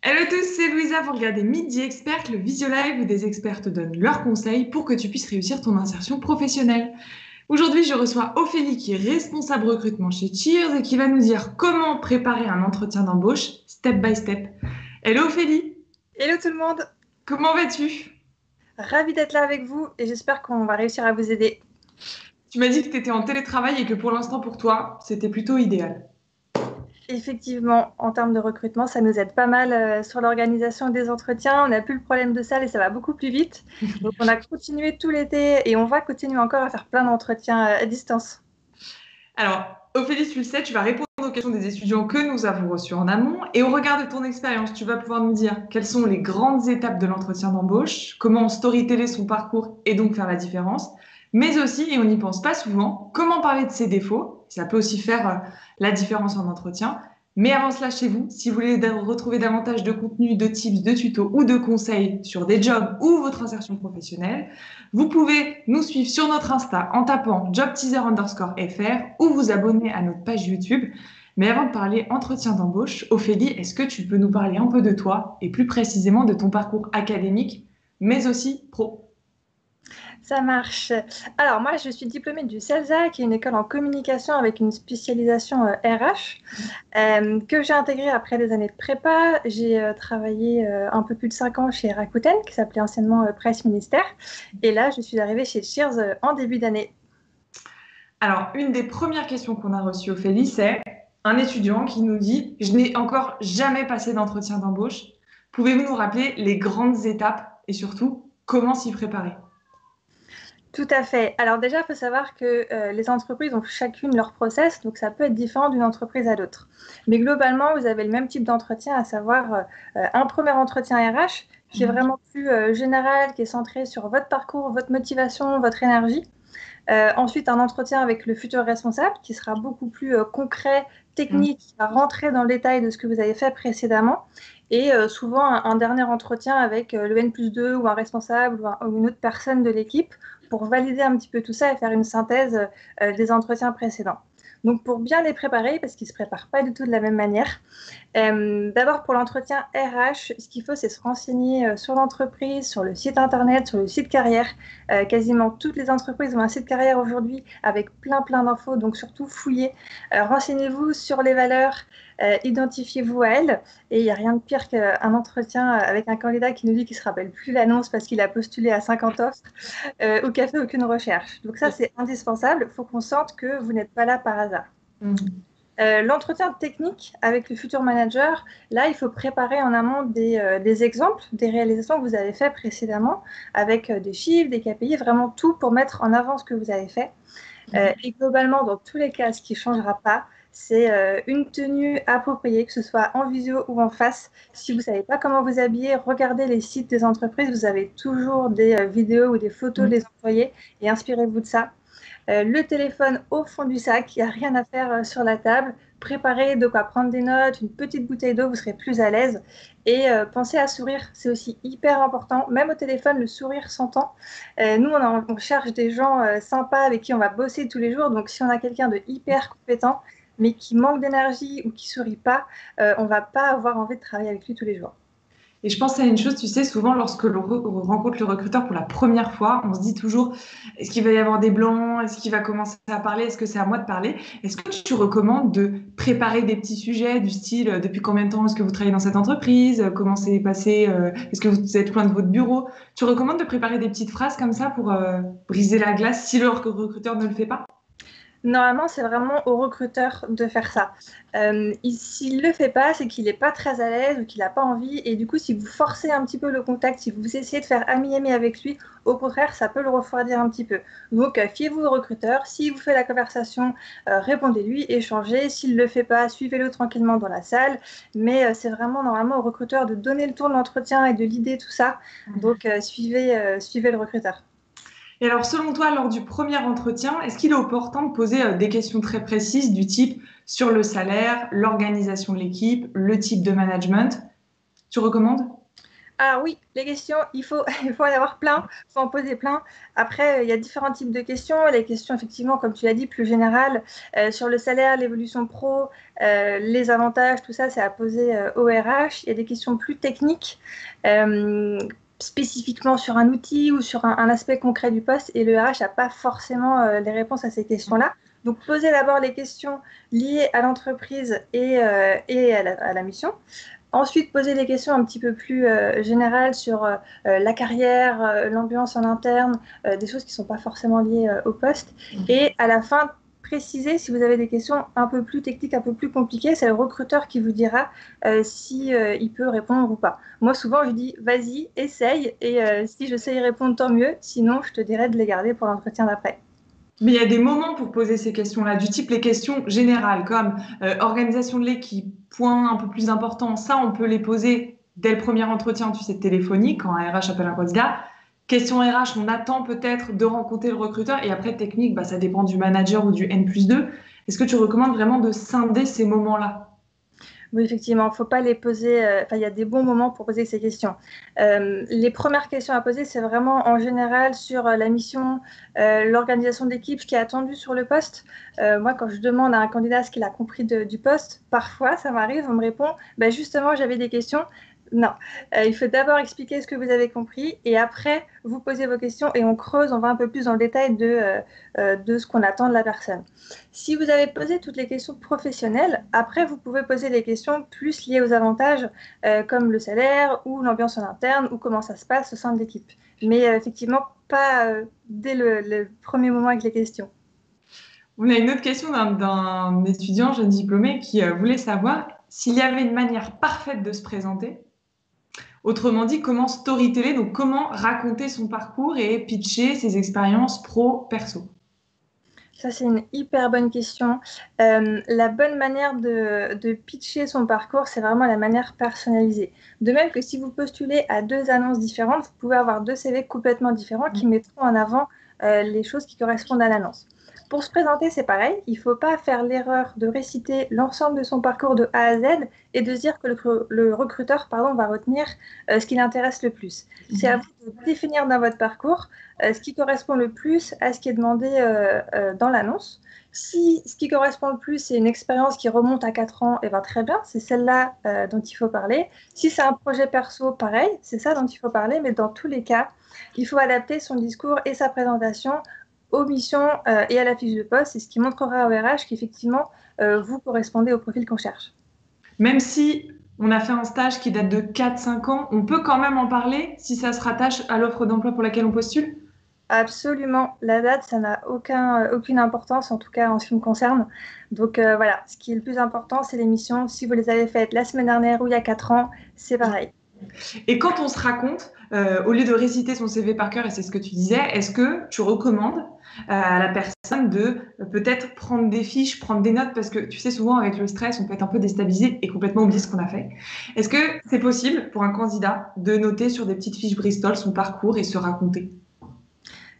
Hello à tous, c'est Louisa. Vous regardez Midi Expert, le visio live où des experts te donnent leurs conseils pour que tu puisses réussir ton insertion professionnelle. Aujourd'hui, je reçois Ophélie qui est responsable recrutement chez Cheers et qui va nous dire comment préparer un entretien d'embauche step by step. Hello Ophélie, Hello tout le monde, comment vas-tu? ravie d'être là avec vous et j'espère qu'on va réussir à vous aider. Tu m'as dit que tu étais en télétravail et que pour l'instant pour toi, c'était plutôt idéal. Effectivement, en termes de recrutement, ça nous aide pas mal sur l'organisation des entretiens. On n'a plus le problème de salle et ça va beaucoup plus vite. Donc on a continué tout l'été et on va continuer encore à faire plein d'entretiens à distance. Alors, Ophélie, tu le sais, tu vas répondre aux questions des étudiants que nous avons reçus en amont. Et au regard de ton expérience, tu vas pouvoir nous dire quelles sont les grandes étapes de l'entretien d'embauche, comment storyteller son parcours et donc faire la différence, mais aussi, et on n'y pense pas souvent, comment parler de ses défauts. Ça peut aussi faire la différence en entretien. Mais avant cela, chez vous, si vous voulez retrouver davantage de contenu, de tips, de tutos ou de conseils sur des jobs ou votre insertion professionnelle, vous pouvez nous suivre sur notre Insta en tapant jobteaser_fr ou vous abonner à notre page YouTube. Mais avant de parler entretien d'embauche, Ophélie, est-ce que tu peux nous parler un peu de toi et plus précisément de ton parcours académique, mais aussi pro? Ça marche. Alors moi, je suis diplômée du CELSA, qui est une école en communication avec une spécialisation RH. Que j'ai intégré après des années de prépa. J'ai travaillé un peu plus de 5 ans chez Rakuten, qui s'appelait anciennement Presse Ministère. Et là, je suis arrivée chez Cheers en début d'année. Alors, une des premières questions qu'on a reçues, Ophélie, c'est un étudiant qui nous dit: je n'ai encore jamais passé d'entretien d'embauche. Pouvez-vous nous rappeler les grandes étapes et surtout comment s'y préparer? Tout à fait. Alors déjà, il faut savoir que les entreprises ont chacune leur process, donc ça peut être différent d'une entreprise à l'autre. Mais globalement, vous avez le même type d'entretien, à savoir un premier entretien RH qui est vraiment plus général, qui est centré sur votre parcours, votre motivation, votre énergie. Ensuite, un entretien avec le futur responsable qui sera beaucoup plus concret, technique, qui va rentrer dans le détail de ce que vous avez fait précédemment. Et souvent, un dernier entretien avec le N+2 ou un responsable ou une autre personne de l'équipe pour valider un petit peu tout ça et faire une synthèse des entretiens précédents. Donc, pour bien les préparer, parce qu'ils ne se préparent pas du tout de la même manière, d'abord, pour l'entretien RH, ce qu'il faut, c'est se renseigner sur l'entreprise, sur le site internet, sur le site carrière. Quasiment toutes les entreprises ont un site carrière aujourd'hui avec plein d'infos, donc surtout fouillez. Renseignez-vous sur les valeurs, identifiez-vous à elles. Et il n'y a rien de pire qu'un entretien avec un candidat qui nous dit qu'il ne se rappelle plus l'annonce parce qu'il a postulé à 50 offres ou qu'il n'a fait aucune recherche. Donc ça, c'est indispensable. Il faut qu'on sente que vous n'êtes pas là par hasard. L'entretien technique avec le futur manager, là, il faut préparer en amont des exemples, des réalisations que vous avez faites précédemment, avec des chiffres, des KPI, vraiment tout pour mettre en avant ce que vous avez fait. Et globalement, dans tous les cas, ce qui ne changera pas, c'est une tenue appropriée, que ce soit en visio ou en face. Si vous ne savez pas comment vous habiller, regardez les sites des entreprises. Vous avez toujours des vidéos ou des photos des employés et inspirez-vous de ça. Le téléphone au fond du sac, il n'y a rien à faire sur la table. Préparez de quoi prendre des notes, une petite bouteille d'eau, vous serez plus à l'aise. Et pensez à sourire, c'est aussi hyper important. Même au téléphone, le sourire s'entend. Nous, on cherche des gens sympas avec qui on va bosser tous les jours. Donc, si on a quelqu'un de hyper compétent, mais qui manque d'énergie ou qui sourit pas, on va pas avoir envie de travailler avec lui tous les jours. Et je pense à une chose, tu sais, souvent lorsque l'on rencontre le recruteur pour la première fois, on se dit toujours: est-ce qu'il va y avoir des blancs? Est-ce qu'il va commencer à parler? Est-ce que c'est à moi de parler? Est-ce que tu recommandes de préparer des petits sujets du style: depuis combien de temps est-ce que vous travaillez dans cette entreprise? Comment c'est passé? Est-ce que vous êtes loin de votre bureau? Tu recommandes de préparer des petites phrases comme ça pour briser la glace si le recruteur ne le fait pas? Normalement, c'est vraiment au recruteur de faire ça. S'il ne le fait pas, c'est qu'il n'est pas très à l'aise ou qu'il n'a pas envie. Et du coup, si vous forcez un petit peu le contact, si vous essayez de faire ami-ami avec lui, au contraire, ça peut le refroidir un petit peu. Donc, fiez-vous au recruteur. S'il vous fait la conversation, répondez-lui, échangez. S'il ne le fait pas, suivez-le tranquillement dans la salle. Mais c'est vraiment normalement au recruteur de donner le tour de l'entretien et de l'idée tout ça. Donc, suivez le recruteur. Et alors, selon toi, lors du premier entretien, est-ce qu'il est opportun de poser des questions très précises du type sur le salaire, l'organisation de l'équipe, le type de management? Tu recommandes? Ah oui, les questions, il faut en avoir plein, il faut en poser plein. Après, il y a différents types de questions. Les questions, effectivement, comme tu l'as dit, plus générales, sur le salaire, l'évolution pro, les avantages, tout ça, c'est à poser au RH. Il y a des questions plus techniques, euh, spécifiquement sur un outil ou sur un aspect concret du poste, et le RH n'a pas forcément les réponses à ces questions-là. Donc, posez d'abord les questions liées à l'entreprise et à la mission. Ensuite, poser des questions un petit peu plus générales sur la carrière, l'ambiance en interne, des choses qui ne sont pas forcément liées au poste. Et à la fin, préciser si vous avez des questions un peu plus techniques, un peu plus compliquées. C'est le recruteur qui vous dira si il peut répondre ou pas. Moi, souvent, je dis vas-y, essaye. Et si je sais y répondre, tant mieux. Sinon, je te dirais de les garder pour l'entretien d'après. Mais il y a des moments pour poser ces questions-là, du type les questions générales, comme organisation de l'équipe, point un peu plus important. Ça, on peut les poser dès le premier entretien, tu sais, téléphonique, quand un RH appelle un candidat. Question RH, on attend peut-être de rencontrer le recruteur. Et après, technique, bah, ça dépend du manager ou du N+2. Est-ce que tu recommandes vraiment de scinder ces moments-là? Oui, effectivement, il ne faut pas les poser. Enfin, il y a des bons moments pour poser ces questions. Les premières questions à poser, c'est vraiment en général sur la mission, l'organisation d'équipe, ce qui est attendu sur le poste. Moi, quand je demande à un candidat ce qu'il a compris du poste, parfois, ça m'arrive, on me répond, ben justement, j'avais des questions. Non, il faut d'abord expliquer ce que vous avez compris et après, vous posez vos questions et on creuse, on va un peu plus dans le détail de ce qu'on attend de la personne. Si vous avez posé toutes les questions professionnelles, après, vous pouvez poser des questions plus liées aux avantages, comme le salaire ou l'ambiance en interne ou comment ça se passe au sein de l'équipe. Mais effectivement, pas dès le premier moment avec les questions. On a une autre question d'un étudiant jeune diplômé qui voulait savoir s'il y avait une manière parfaite de se présenter. Autrement dit, comment storyteller, donc comment raconter son parcours et pitcher ses expériences pro-perso. Ça, c'est une hyper bonne question. La bonne manière de pitcher son parcours, c'est vraiment la manière personnalisée. De même que si vous postulez à deux annonces différentes, vous pouvez avoir deux CV complètement différents qui mettront en avant les choses qui correspondent à l'annonce. Pour se présenter, c'est pareil. Il ne faut pas faire l'erreur de réciter l'ensemble de son parcours de A à Z et de se dire que le recruteur va retenir ce qui l'intéresse le plus. C'est à vous de définir dans votre parcours ce qui correspond le plus à ce qui est demandé dans l'annonce. Si ce qui correspond le plus, c'est une expérience qui remonte à 4 ans, et bien très bien, c'est celle-là dont il faut parler. Si c'est un projet perso, pareil, c'est ça dont il faut parler, mais dans tous les cas, il faut adapter son discours et sa présentation aux missions et à la fiche de poste, c'est ce qui montrera au RH qu'effectivement, vous correspondez au profil qu'on cherche. Même si on a fait un stage qui date de 4-5 ans, on peut quand même en parler si ça se rattache à l'offre d'emploi pour laquelle on postule. Absolument, la date, ça n'a aucune importance, en tout cas en ce qui me concerne. Donc voilà, ce qui est le plus important, c'est les missions. Si vous les avez faites la semaine dernière ou il y a 4 ans, c'est pareil. Et quand on se raconte, au lieu de réciter son CV par cœur, et c'est ce que tu disais, est-ce que tu recommandes à la personne de peut-être prendre des fiches, prendre des notes, parce que tu sais, souvent avec le stress, on peut être un peu déstabilisé et complètement oublier ce qu'on a fait. Est-ce que c'est possible pour un candidat de noter sur des petites fiches Bristol son parcours et se raconter?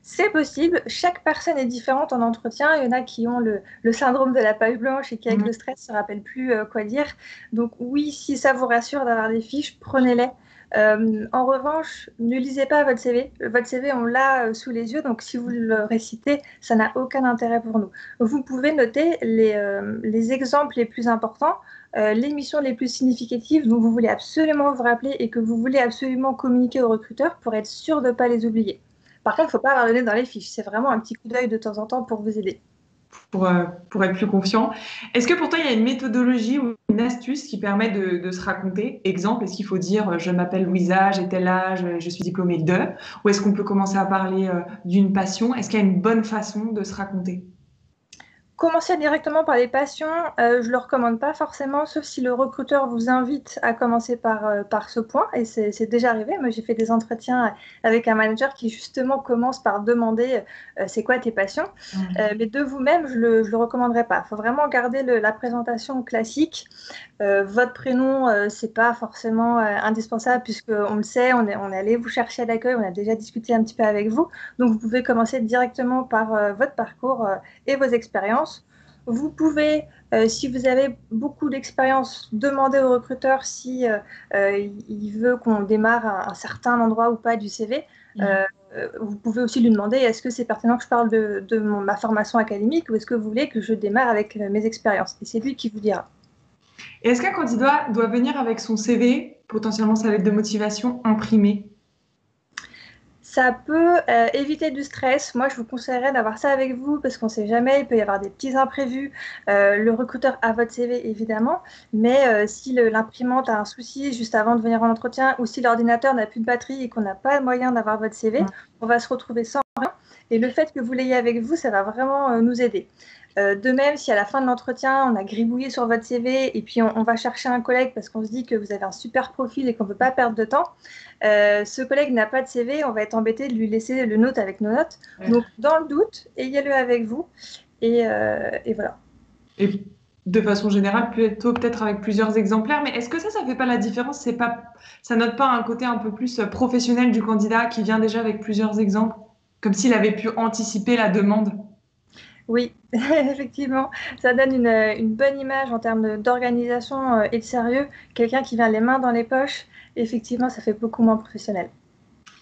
C'est possible, chaque personne est différente en entretien. Il y en a qui ont le syndrome de la page blanche et qui, avec le stress, ne se rappellent plus quoi dire. Donc oui, si ça vous rassure d'avoir des fiches, prenez-les. En revanche, ne lisez pas votre CV. Votre CV, on l'a sous les yeux, donc si vous le récitez, ça n'a aucun intérêt pour nous. Vous pouvez noter les exemples les plus importants, les missions les plus significatives dont vous voulez absolument vous rappeler et que vous voulez absolument communiquer aux recruteurs pour être sûr de ne pas les oublier. Par contre, il ne faut pas avoir le nez dans les fiches. C'est vraiment un petit coup d'œil de temps en temps pour vous aider. Pour être plus confiant. Est-ce que pour toi, il y a une méthodologie ou une astuce qui permet de se raconter? Exemple, est-ce qu'il faut dire je m'appelle Louisa, j'ai tel âge, je suis diplômée de? Ou est-ce qu'on peut commencer à parler d'une passion? Est-ce qu'il y a une bonne façon de se raconter? Commencer directement par les passions, je ne le recommande pas forcément, sauf si le recruteur vous invite à commencer par ce point. Et c'est déjà arrivé. Moi, j'ai fait des entretiens avec un manager qui justement commence par demander c'est quoi tes passions. Mais de vous-même, je ne le recommanderais pas. Il faut vraiment garder la présentation classique. Votre prénom, c'est pas forcément indispensable puisqu'on le sait, on est allé vous chercher à l'accueil, on a déjà discuté un petit peu avec vous. Donc, vous pouvez commencer directement par votre parcours et vos expériences. Vous pouvez, si vous avez beaucoup d'expérience, demander au recruteur si il veut qu'on démarre à un certain endroit ou pas du CV. Vous pouvez aussi lui demander est-ce que c'est pertinent que je parle de ma formation académique ou est-ce que vous voulez que je démarre avec mes expériences? Et c'est lui qui vous dira. Et est-ce qu'un candidat doit venir avec son CV, potentiellement sa lettre de motivation imprimée? Ça peut éviter du stress. Moi, je vous conseillerais d'avoir ça avec vous parce qu'on ne sait jamais, il peut y avoir des petits imprévus. Le recruteur a votre CV, évidemment, mais si l'imprimante a un souci juste avant de venir en entretien ou si l'ordinateur n'a plus de batterie et qu'on n'a pas moyen d'avoir votre CV, on va se retrouver sans rien. Et le fait que vous l'ayez avec vous, ça va vraiment nous aider. De même, si à la fin de l'entretien, on a gribouillé sur votre CV et puis on va chercher un collègue parce qu'on se dit que vous avez un super profil et qu'on ne peut pas perdre de temps, ce collègue n'a pas de CV, on va être embêté de lui laisser le note avec nos notes. Donc, dans le doute, ayez-le avec vous et voilà. Et de façon générale, plutôt peut-être avec plusieurs exemplaires, mais est-ce que ça fait pas la différence? Ça note pas un côté un peu plus professionnel du candidat qui vient déjà avec plusieurs exemples, comme s'il avait pu anticiper la demande? Oui, effectivement, ça donne une bonne image en termes d'organisation et de sérieux. Quelqu'un qui vient les mains dans les poches, effectivement, ça fait beaucoup moins professionnel.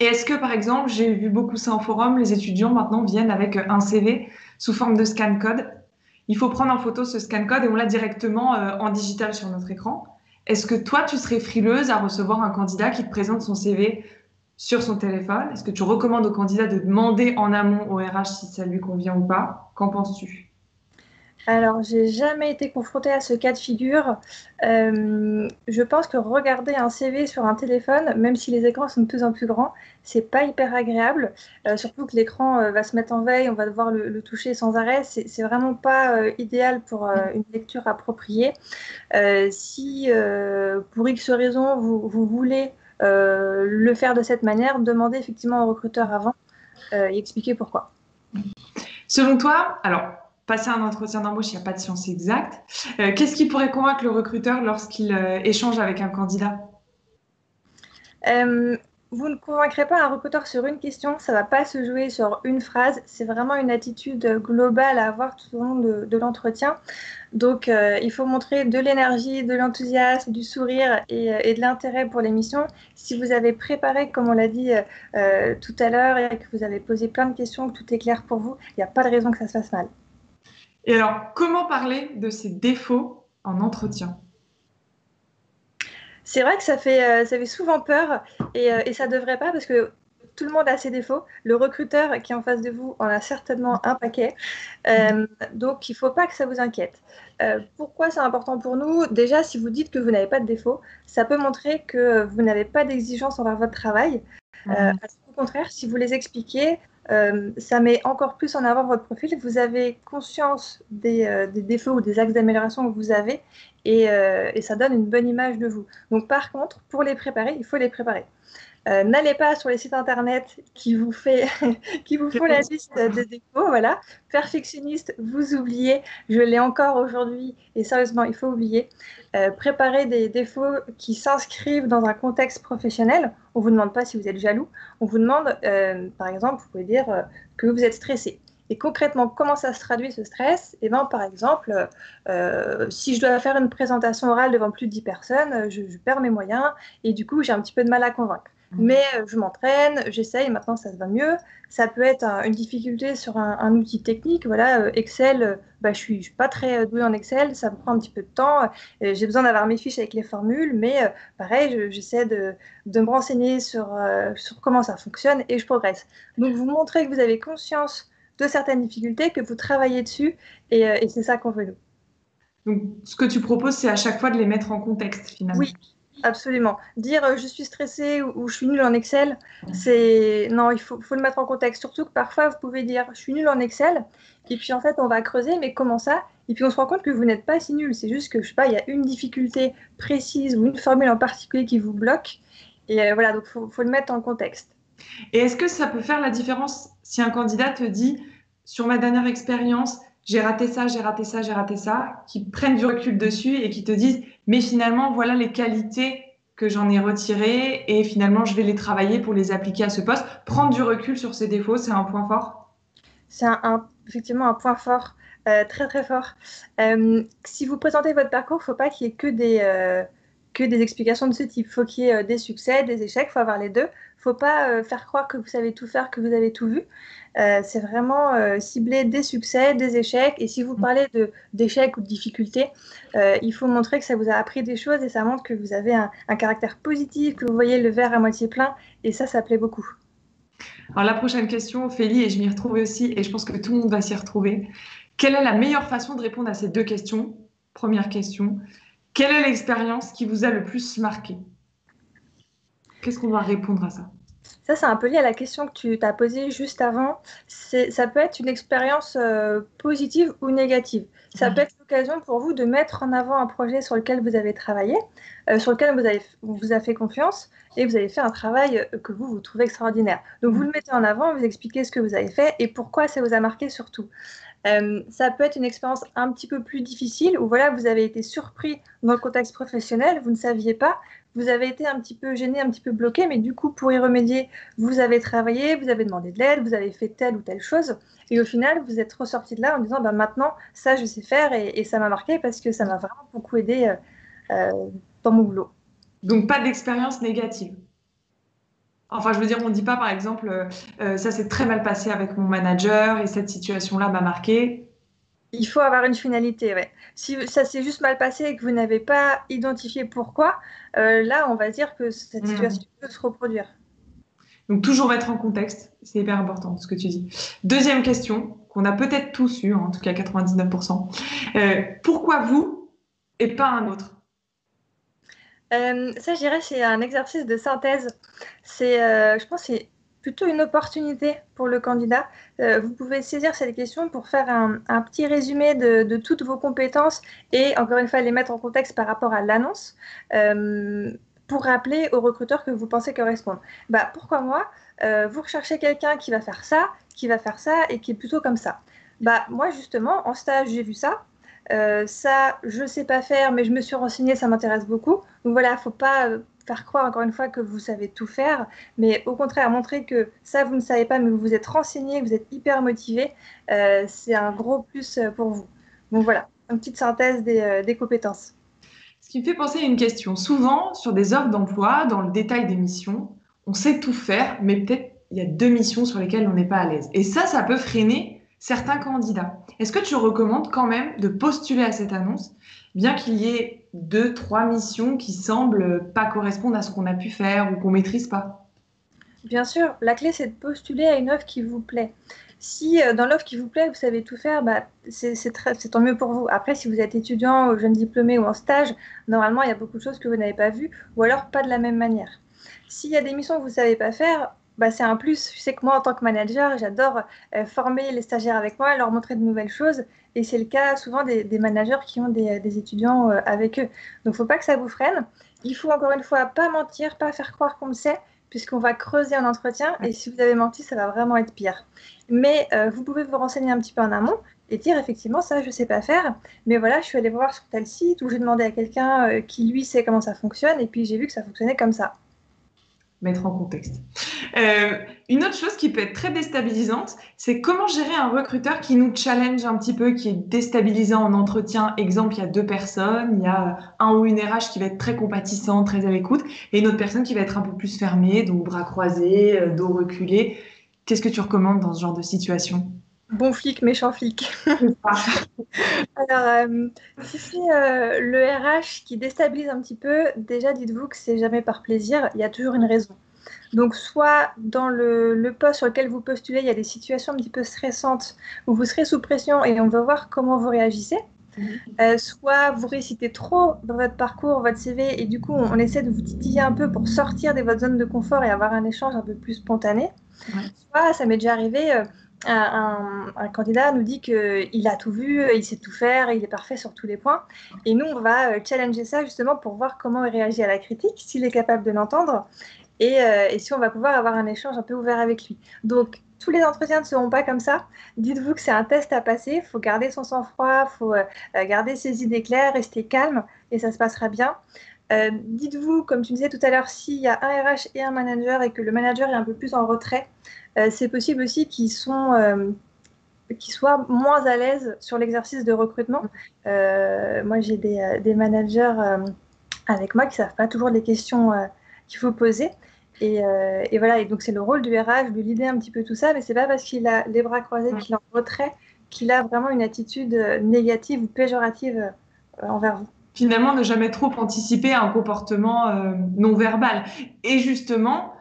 Et est-ce que, par exemple, j'ai vu beaucoup ça en forum, les étudiants maintenant viennent avec un CV sous forme de scan code. Il faut prendre en photo ce scan code et on l'a directement en digital sur notre écran. Est-ce que toi, tu serais frileuse à recevoir un candidat qui te présente son CV sur son téléphone? Est-ce que tu recommandes au candidat de demander en amont au RH si ça lui convient ou pas? Qu'en penses-tu? Alors, j'ai jamais été confrontée à ce cas de figure. Je pense que regarder un CV sur un téléphone, même si les écrans sont de plus en plus grands, c'est pas hyper agréable. Surtout que l'écran va se mettre en veille, on va devoir le toucher sans arrêt. C'est vraiment pas idéal pour une lecture appropriée. Si pour X raison vous voulez le faire de cette manière, demandez effectivement au recruteur avant et expliquez pourquoi. Selon toi, alors, passer un entretien d'embauche, il n'y a pas de science exacte. Qu'est-ce qui pourrait convaincre le recruteur lorsqu'il échange avec un candidat? Euh, Vous ne convaincrez pas un recruteur sur une question, ça ne va pas se jouer sur une phrase, c'est vraiment une attitude globale à avoir tout au long de l'entretien. Donc, il faut montrer de l'énergie, de l'enthousiasme, du sourire et de l'intérêt pour l'émission. Si vous avez préparé, comme on l'a dit tout à l'heure, et que vous avez posé plein de questions, que tout est clair pour vous, il n'y a pas de raison que ça se fasse mal. Et alors, comment parler de ses défauts en entretien? C'est vrai que ça fait souvent peur et ça devrait pas parce que tout le monde a ses défauts. Le recruteur qui est en face de vous en a certainement un paquet. Donc, il ne faut pas que ça vous inquiète. Pourquoi c'est important pour nous? Déjà, si vous dites que vous n'avez pas de défauts, ça peut montrer que vous n'avez pas d'exigence envers votre travail. Au contraire, si vous les expliquez, ça met encore plus en avant votre profil. Vous avez conscience des défauts ou des axes d'amélioration que vous avez et ça donne une bonne image de vous. Donc, par contre, pour les préparer, il faut les préparer. N'allez pas sur les sites internet qui vous font la liste des défauts. Voilà. Perfectionniste, vous oubliez. Je l'ai encore aujourd'hui et sérieusement, il faut oublier. Préparez des défauts qui s'inscrivent dans un contexte professionnel. On ne vous demande pas si vous êtes jaloux. On vous demande, par exemple, vous pouvez dire que vous êtes stressé. Et concrètement, comment ça se traduit ce stress? Eh ben, par exemple, si je dois faire une présentation orale devant plus de 10 personnes, je perds mes moyens et du coup, j'ai un petit peu de mal à convaincre. Mais je m'entraîne, j'essaye, maintenant ça se va mieux. Ça peut être une difficulté sur un outil technique. Voilà, Excel, je suis pas très douée en Excel, ça me prend un petit peu de temps. J'ai besoin d'avoir mes fiches avec les formules, mais pareil, j'essaie de me renseigner sur comment ça fonctionne et je progresse. Donc vous montrez que vous avez conscience de certaines difficultés, que vous travaillez dessus et c'est ça qu'on veut nous. Donc, ce que tu proposes, c'est à chaque fois de les mettre en contexte, finalement. Oui, absolument. Dire je suis stressée ou je suis nulle en Excel, c'est non, faut le mettre en contexte. Surtout que parfois vous pouvez dire je suis nulle en Excel et puis en fait on va creuser, mais comment ça? Et puis on se rend compte que vous n'êtes pas si nul. C'est juste que je sais pas, il y a une difficulté précise ou une formule en particulier qui vous bloque. Et voilà, donc faut le mettre en contexte. Et est-ce que ça peut faire la différence si un candidat te dit, sur ma dernière expérience, j'ai raté ça, j'ai raté ça, j'ai raté ça, qui prennent du recul dessus et qui te disent, mais finalement, voilà les qualités que j'en ai retirées et finalement, je vais les travailler pour les appliquer à ce poste. Prendre du recul sur ses défauts, c'est un point fort. C'est effectivement un point fort. Très très fort. Si vous présentez votre parcours, il ne faut pas qu'il y ait que des explications de ce type. Il faut qu'il y ait des succès, des échecs, il faut avoir les deux. Il ne faut pas faire croire que vous savez tout faire, que vous avez tout vu. C'est vraiment cibler des succès, des échecs. Et si vous parlez d'échecs ou de difficultés, il faut montrer que ça vous a appris des choses et ça montre que vous avez un caractère positif, que vous voyez le verre à moitié plein. Et ça plaît beaucoup. Alors la prochaine question, Ophélie, et je m'y retrouve aussi, et je pense que tout le monde va s'y retrouver. Quelle est la meilleure façon de répondre à ces deux questions? Première question. Quelle est l'expérience qui vous a le plus marqué? Qu'est-ce qu'on doit répondre à ça? Ça, c'est un peu lié à la question que tu t'as posée juste avant. Ça peut être une expérience positive ou négative. Ça peut être l'occasion pour vous de mettre en avant un projet sur lequel vous avez travaillé, sur lequel on vous a fait confiance et vous avez fait un travail que vous trouvez extraordinaire. Donc, vous le mettez en avant, vous expliquez ce que vous avez fait et pourquoi ça vous a marqué surtout. Ça peut être une expérience un petit peu plus difficile où voilà, vous avez été surpris dans le contexte professionnel, vous ne saviez pas, vous avez été un petit peu gêné, un petit peu bloqué, mais du coup, pour y remédier, vous avez travaillé, vous avez demandé de l'aide, vous avez fait telle ou telle chose, et au final, vous êtes ressorti de là en disant, bah, maintenant, ça, je sais faire, et ça m'a marqué parce que ça m'a vraiment beaucoup aidé dans mon boulot. Donc pas d'expérience négative. Enfin, je veux dire, on ne dit pas, par exemple, ça s'est très mal passé avec mon manager et cette situation-là m'a marqué. Il faut avoir une finalité, ouais. Si ça s'est juste mal passé et que vous n'avez pas identifié pourquoi, là, on va dire que cette situation peut se reproduire. Donc, toujours mettre en contexte, c'est hyper important ce que tu dis. Deuxième question, qu'on a peut-être tous eu, hein, en tout cas 99%. Pourquoi vous et pas un autre? Ça, je dirais, c'est un exercice de synthèse. Je pense, que c'est plutôt une opportunité pour le candidat. Vous pouvez saisir cette question pour faire un petit résumé de toutes vos compétences et, encore une fois, les mettre en contexte par rapport à l'annonce pour rappeler au recruteur que vous pensez correspondre. Bah, pourquoi moi? Vous recherchez quelqu'un qui va faire ça et qui est plutôt comme ça. Bah, moi, justement, en stage, j'ai vu ça. Ça, je ne sais pas faire, mais je me suis renseignée, ça m'intéresse beaucoup. Donc voilà, il ne faut pas faire croire encore une fois que vous savez tout faire, mais au contraire, montrer que ça, vous ne savez pas, mais vous vous êtes renseigné, vous êtes hyper motivé, c'est un gros plus pour vous. Donc voilà, une petite synthèse des compétences. Ce qui me fait penser à une question. Souvent, sur des offres d'emploi, dans le détail des missions, on sait tout faire, mais peut-être il y a deux missions sur lesquelles on n'est pas à l'aise. Et ça peut freiner certains candidats. Est-ce que tu recommandes quand même de postuler à cette annonce, bien qu'il y ait deux, trois missions qui semblent pas correspondre à ce qu'on a pu faire ou qu'on maîtrise pas? Bien sûr, la clé, c'est de postuler à une offre qui vous plaît. Si dans l'offre qui vous plaît, vous savez tout faire, bah, c'est tant mieux pour vous. Après, si vous êtes étudiant, jeune diplômé ou en stage, normalement, il y a beaucoup de choses que vous n'avez pas vues ou alors pas de la même manière. S'il y a des missions que vous ne savez pas faire, bah, c'est un plus. Je sais que moi, en tant que manager, j'adore former les stagiaires avec moi, leur montrer de nouvelles choses. Et c'est le cas souvent des managers qui ont des étudiants avec eux. Donc, il ne faut pas que ça vous freine. Il faut encore une fois pas mentir, pas faire croire qu'on le sait, puisqu'on va creuser un entretien. Et si vous avez menti, ça va vraiment être pire. Mais vous pouvez vous renseigner un petit peu en amont et dire effectivement, ça, je ne sais pas faire. Mais voilà, je suis allée voir sur tel site où j'ai demandé à quelqu'un qui, lui, sait comment ça fonctionne. Et puis, j'ai vu que ça fonctionnait comme ça. Mettre en contexte. Une autre chose qui peut être très déstabilisante, c'est comment gérer un recruteur qui nous challenge un petit peu, qui est déstabilisant en entretien. Exemple, il y a deux personnes, il y a un ou une RH qui va être très compatissant, très à l'écoute, et une autre personne qui va être un peu plus fermée, donc bras croisés, dos reculé. Qu'est-ce que tu recommandes dans ce genre de situation? Bon flic, méchant flic. Alors, si c'est le RH qui déstabilise un petit peu, déjà dites-vous que c'est jamais par plaisir, il y a toujours une raison. Donc, soit dans le poste sur lequel vous postulez, il y a des situations un petit peu stressantes où vous serez sous pression et on va voir comment vous réagissez. Soit vous récitez trop dans votre parcours, votre CV, et du coup, on essaie de vous titiller un peu pour sortir de votre zone de confort et avoir un échange un peu plus spontané. Ouais. Soit, ça m'est déjà arrivé, un candidat nous dit qu'il a tout vu, il sait tout faire, il est parfait sur tous les points. Et nous, on va challenger ça justement pour voir comment il réagit à la critique, s'il est capable de l'entendre, et si on va pouvoir avoir un échange un peu ouvert avec lui. Donc, tous les entretiens ne seront pas comme ça. Dites-vous que c'est un test à passer. Il faut garder son sang-froid, il faut garder ses idées claires, rester calme, et ça se passera bien. Dites-vous, comme tu disais tout à l'heure, s'il y a un RH et un manager et que le manager est un peu plus en retrait, c'est possible aussi qu'ils sont qui soient moins à l'aise sur l'exercice de recrutement. Moi, j'ai des managers avec moi qui ne savent pas toujours les questions qu'il faut poser. Et voilà, et donc c'est le rôle du RH de l'idée un petit peu tout ça, mais c'est pas parce qu'il a les bras croisés, qu'il est en retrait, qu'il a vraiment une attitude négative ou péjorative envers vous. Finalement, ne jamais trop anticiper un comportement non verbal. Et justement,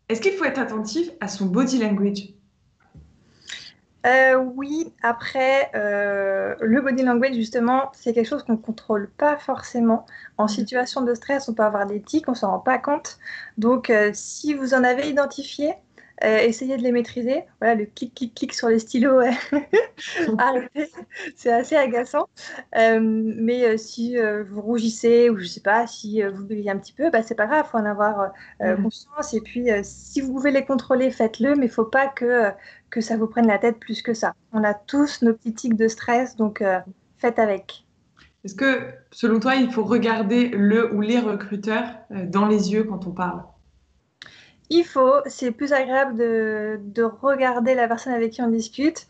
est-ce qu'il faut être attentif à son body language? Oui, après, le body language, justement, c'est quelque chose qu'on ne contrôle pas forcément. En situation de stress, on peut avoir des tics, on ne s'en rend pas compte. Donc, si vous en avez identifié, essayez de les maîtriser. Voilà, le clic, clic, clic sur les stylos, arrêtez, c'est assez agaçant. Mais si vous rougissez ou je ne sais pas, si vous buvez un petit peu, bah, c'est pas grave, il faut en avoir conscience. Et puis, si vous pouvez les contrôler, faites-le, mais il ne faut pas que ça vous prenne la tête plus que ça. On a tous nos petits tics de stress, donc faites avec. Est-ce que, selon toi, il faut regarder le ou les recruteurs dans les yeux quand on parle? C'est plus agréable de regarder la personne avec qui on discute.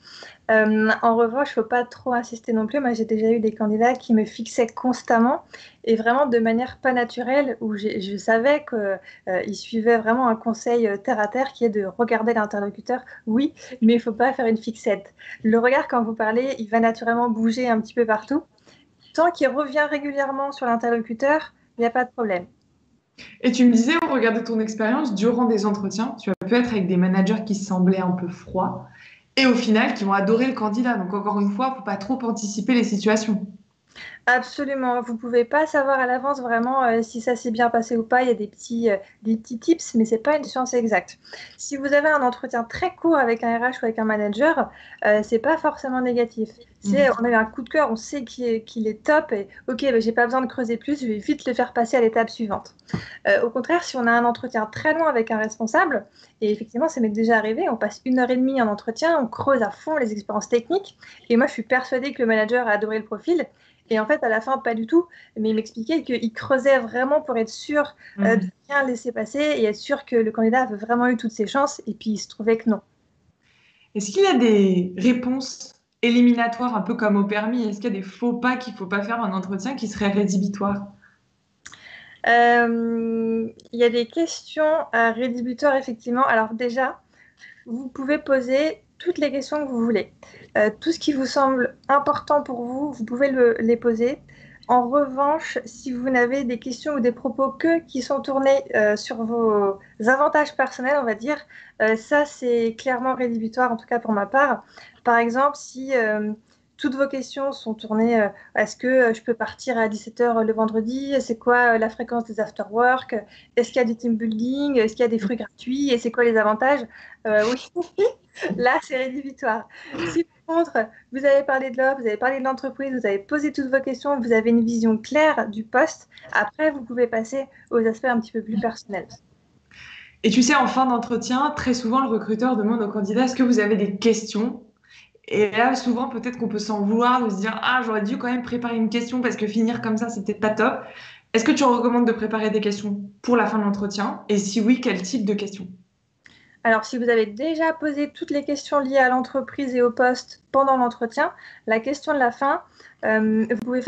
En revanche, il ne faut pas trop insister non plus. Moi, j'ai déjà eu des candidats qui me fixaient constamment et vraiment de manière pas naturelle, où je savais qu'ils suivaient vraiment un conseil terre à terre qui est de regarder l'interlocuteur, oui, mais il ne faut pas faire une fixette. Le regard, quand vous parlez, il va naturellement bouger un petit peu partout. Tant qu'il revient régulièrement sur l'interlocuteur, il n'y a pas de problème. Et tu me disais, au regard de ton expérience, durant des entretiens, tu as pu être avec des managers qui semblaient un peu froids et au final qui ont adoré le candidat. Donc encore une fois, il ne faut pas trop anticiper les situations. Absolument, vous pouvez pas savoir à l'avance vraiment si ça s'est bien passé ou pas. Il y a des petits tips, mais c'est pas une science exacte. Si vous avez un entretien très court avec un RH ou avec un manager, c'est pas forcément négatif. On a eu un coup de cœur, on sait qu'il est top et ok, bah, j'ai pas besoin de creuser plus, je vais vite le faire passer à l'étape suivante. Au contraire, si on a un entretien très long avec un responsable, et effectivement, ça m'est déjà arrivé, on passe 1 heure et demie en entretien, on creuse à fond les expériences techniques, et moi je suis persuadée que le manager a adoré le profil. Et en fait, à la fin, pas du tout. Mais il m'expliquait qu'il creusait vraiment pour être sûr de bien laisser passer et être sûr que le candidat avait vraiment eu toutes ses chances. Et puis, il se trouvait que non. Est-ce qu'il y a des réponses éliminatoires, un peu comme au permis? Est-ce qu'il y a des faux pas qu'il ne faut pas faire en entretien qui seraient rédhibitoires? Il y a des questions rédhibitoires, effectivement. Alors déjà, vous pouvez poser toutes les questions que vous voulez. Tout ce qui vous semble important pour vous, vous pouvez les poser. En revanche, si vous n'avez des questions ou des propos qui sont tournés sur vos avantages personnels, on va dire, ça c'est clairement rédhibitoire, en tout cas pour ma part. Par exemple, si toutes vos questions sont tournées, est-ce que je peux partir à 17 h le vendredi? C'est quoi la fréquence des after-work? Est-ce qu'il y a du team building? Est-ce qu'il y a des fruits gratuits? Et c'est quoi les avantages? Oui, là c'est rédhibitoire. Si par contre, vous avez parlé de l'offre, vous avez parlé de l'entreprise, vous avez posé toutes vos questions, vous avez une vision claire du poste, après vous pouvez passer aux aspects un petit peu plus personnels. Et tu sais, en fin d'entretien, très souvent, le recruteur demande au candidat, est-ce que vous avez des questions? Et là, souvent, peut-être qu'on peut s'en vouloir de se dire, ah, j'aurais dû quand même préparer une question parce que finir comme ça, c'est peut-être pas top. Est-ce que tu recommandes de préparer des questions pour la fin de l'entretien? Et si oui, quel type de questions? Alors, si vous avez déjà posé toutes les questions liées à l'entreprise et au poste pendant l'entretien, la question de la fin, vous pouvez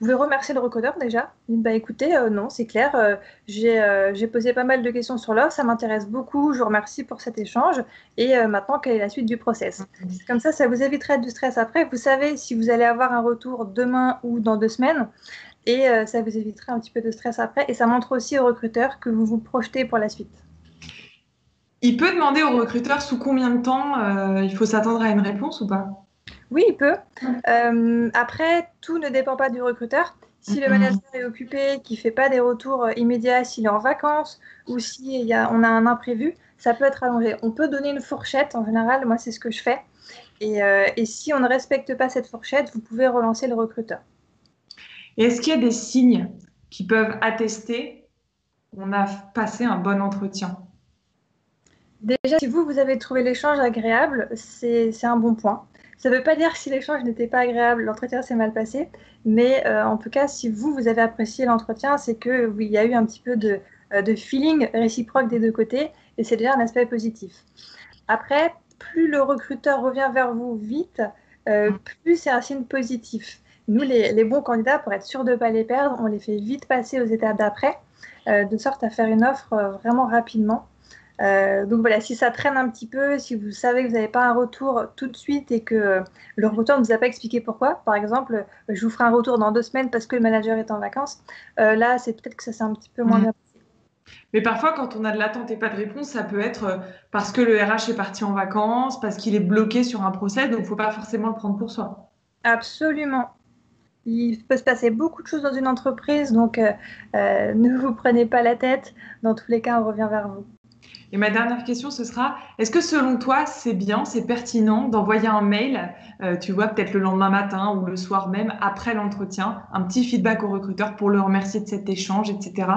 vous pouvez remercier le recruteur déjà. Dites, bah, écoutez, non, c'est clair, j'ai posé pas mal de questions sur l'offre, ça m'intéresse beaucoup, je vous remercie pour cet échange. Et maintenant, quelle est la suite du process? Comme ça vous évitera du stress après. Vous savez si vous allez avoir un retour demain ou dans 2 semaines. Et ça vous évitera un petit peu de stress après. Et ça montre aussi au recruteur que vous vous projetez pour la suite. Il peut demander au recruteur sous combien de temps il faut s'attendre à une réponse ou pas? Oui, il peut. Après, tout ne dépend pas du recruteur. Si le manager est occupé, qu'il ne fait pas des retours immédiats, s'il est en vacances ou si on a un imprévu, ça peut être allongé. On peut donner une fourchette, en général, moi c'est ce que je fais. Et si on ne respecte pas cette fourchette, vous pouvez relancer le recruteur. Et est-ce qu'il y a des signes qui peuvent attester qu'on a passé un bon entretien? Déjà, si vous avez trouvé l'échange agréable, c'est un bon point. Ça ne veut pas dire que si l'échange n'était pas agréable, l'entretien s'est mal passé, mais en tout cas, si vous avez apprécié l'entretien, c'est qu'il oui, y a eu un petit peu de feeling réciproque des deux côtés, et c'est déjà un aspect positif. Après, plus le recruteur revient vers vous vite, plus c'est un signe positif. Nous, les bons candidats, pour être sûr de ne pas les perdre, on les fait vite passer aux étapes d'après, de sorte à faire une offre vraiment rapidement. Donc voilà, si ça traîne un petit peu, si vous savez que vous n'avez pas un retour tout de suite et que le recruteur ne vous a pas expliqué pourquoi, par exemple, je vous ferai un retour dans 2 semaines parce que le manager est en vacances, là, c'est peut-être que ça s'est un petit peu moins bien passé. Mais parfois, quand on a de l'attente et pas de réponse, ça peut être parce que le RH est parti en vacances, parce qu'il est bloqué sur un procès, donc il ne faut pas forcément le prendre pour soi. Absolument. Il peut se passer beaucoup de choses dans une entreprise, donc ne vous prenez pas la tête. Dans tous les cas, on revient vers vous. Et ma dernière question, ce sera, est-ce que selon toi, c'est bien, c'est pertinent d'envoyer un mail, tu vois, peut-être le lendemain matin ou le soir même, après l'entretien, un petit feedback au recruteur pour le remercier de cet échange, etc.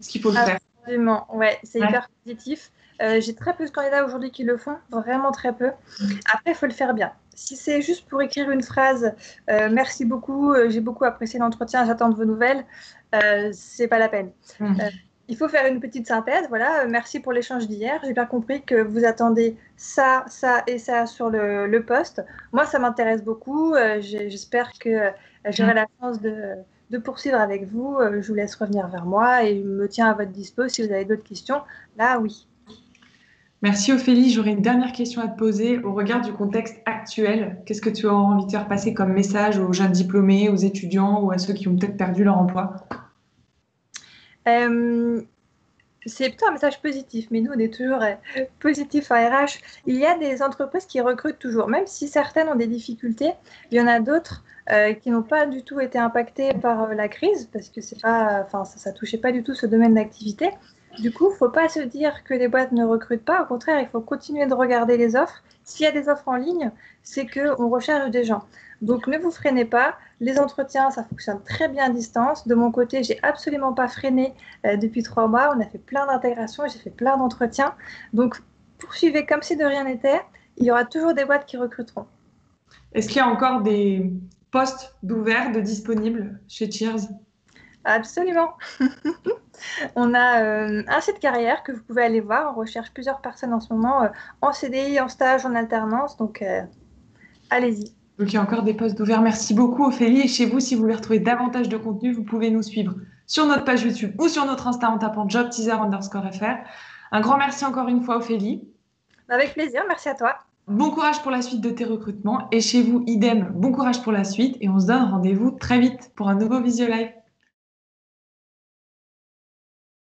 Est-ce qu'il faut le faire? Absolument, ouais, c'est Ouais. hyper positif. J'ai très peu de candidats aujourd'hui qui le font, vraiment très peu. Après, il faut le faire bien. Si c'est juste pour écrire une phrase, merci beaucoup, j'ai beaucoup apprécié l'entretien, j'attends de vos nouvelles, c'est pas la peine. Il faut faire une petite synthèse. Voilà, merci pour l'échange d'hier. J'ai bien compris que vous attendez ça, ça et ça sur le poste. Moi, ça m'intéresse beaucoup. J'espère que j'aurai la chance de poursuivre avec vous. Je vous laisse revenir vers moi et je me tiens à votre dispo si vous avez d'autres questions. Là, oui. Merci Ophélie. J'aurais une dernière question à te poser. Au regard du contexte actuel, qu'est-ce que tu auras envie de faire passer comme message aux jeunes diplômés, aux étudiants ou à ceux qui ont peut-être perdu leur emploi? C'est plutôt un message positif, mais nous, on est toujours positif en RH. Il y a des entreprises qui recrutent toujours, même si certaines ont des difficultés. Il y en a d'autres qui n'ont pas du tout été impactées par la crise, parce que c'est pas, enfin, ça touchait pas du tout ce domaine d'activité. Du coup, il ne faut pas se dire que les boîtes ne recrutent pas. Au contraire, il faut continuer de regarder les offres. S'il y a des offres en ligne, c'est qu'on recherche des gens. Donc, ne vous freinez pas. Les entretiens, ça fonctionne très bien à distance. De mon côté, j'ai absolument pas freiné depuis 3 mois. On a fait plein d'intégrations et j'ai fait plein d'entretiens. Donc, poursuivez comme si de rien n'était. Il y aura toujours des boîtes qui recruteront. Est-ce qu'il y a encore des postes d'ouverts, de disponibles chez Cheers? Absolument. On a un site carrière que vous pouvez aller voir. On recherche plusieurs personnes en ce moment en CDI, en stage, en alternance. Donc, allez-y. Donc, il y a encore des postes d'ouverts. Merci beaucoup, Ophélie. Et chez vous, si vous voulez retrouver davantage de contenu, vous pouvez nous suivre sur notre page YouTube ou sur notre Insta en tapant jobteaser_fr. Un grand merci encore une fois, Ophélie. Avec plaisir. Merci à toi. Bon courage pour la suite de tes recrutements. Et chez vous, idem, bon courage pour la suite. Et on se donne rendez-vous très vite pour un nouveau Visio Live.